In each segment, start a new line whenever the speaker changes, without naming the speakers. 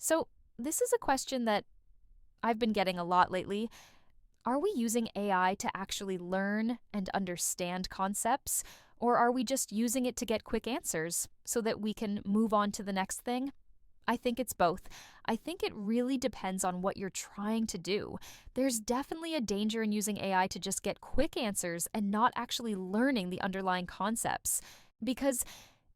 So, this is a question that I've been getting a lot lately. Are we using AI to actually learn and understand concepts, or are we just using it to get quick answers so that we can move on to the next thing? I think it's both. I think it really depends on what you're trying to do. There's definitely a danger in using AI to just get quick answers and not actually learning the underlying concepts. Because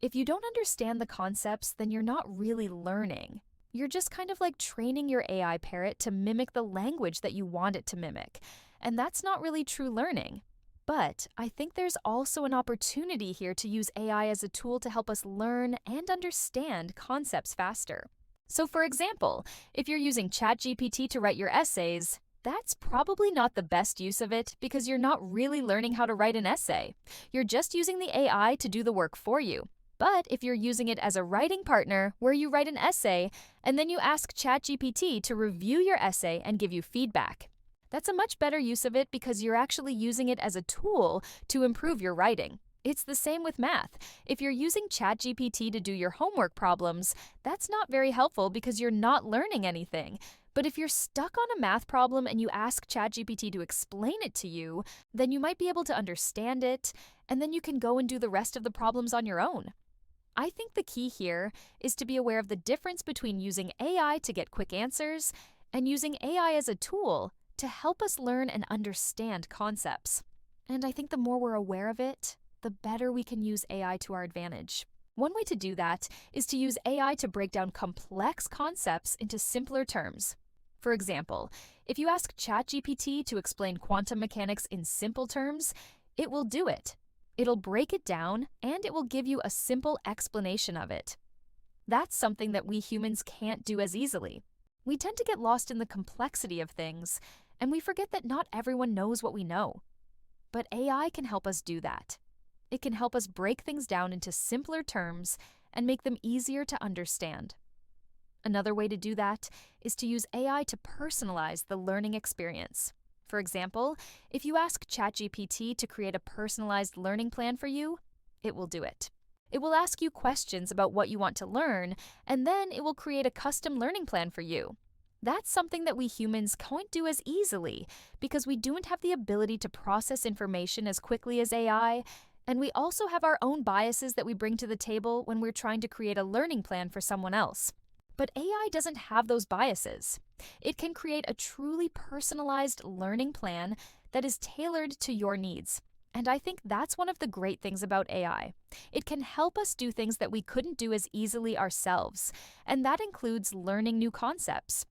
if you don't understand the concepts, then you're not really learning. You're just kind of like training your AI parrot to mimic the language that you want it to mimic. And that's not really true learning. But I think there's also an opportunity here to use AI as a tool to help us learn and understand concepts faster. So, for example, if you're using ChatGPT to write your essays, that's probably not the best use of it because you're not really learning how to write an essay. You're just using the AI to do the work for you. But if you're using it as a writing partner where you write an essay and then you ask ChatGPT to review your essay and give you feedback, that's a much better use of it because you're actually using it as a tool to improve your writing. It's the same with math. If you're using ChatGPT to do your homework problems, that's not very helpful because you're not learning anything. But if you're stuck on a math problem and you ask ChatGPT to explain it to you, then you might be able to understand it, and then you can go and do the rest of the problems on your own. I think the key here is to be aware of the difference between using AI to get quick answers and using AI as a tool to help us learn and understand concepts. And I think the more we're aware of it, the better we can use AI to our advantage. One way to do that is to use AI to break down complex concepts into simpler terms. For example, if you ask ChatGPT to explain quantum mechanics in simple terms, it will do it. It'll break it down and it will give you a simple explanation of it. That's something that we humans can't do as easily. We tend to get lost in the complexity of things, and we forget that not everyone knows what we know. But AI can help us do that. It can help us break things down into simpler terms and make them easier to understand. Another way to do that is to use AI to personalize the learning experience. For example, if you ask ChatGPT to create a personalized learning plan for you, it will do it. It will ask you questions about what you want to learn, and then it will create a custom learning plan for you. That's something that we humans can't do as easily because we don't have the ability to process information as quickly as AI, and we also have our own biases that we bring to the table when we're trying to create a learning plan for someone else. But AI doesn't have those biases. It can create a truly personalized learning plan that is tailored to your needs. And I think that's one of the great things about AI. It can help us do things that we couldn't do as easily ourselves, and that includes learning new concepts.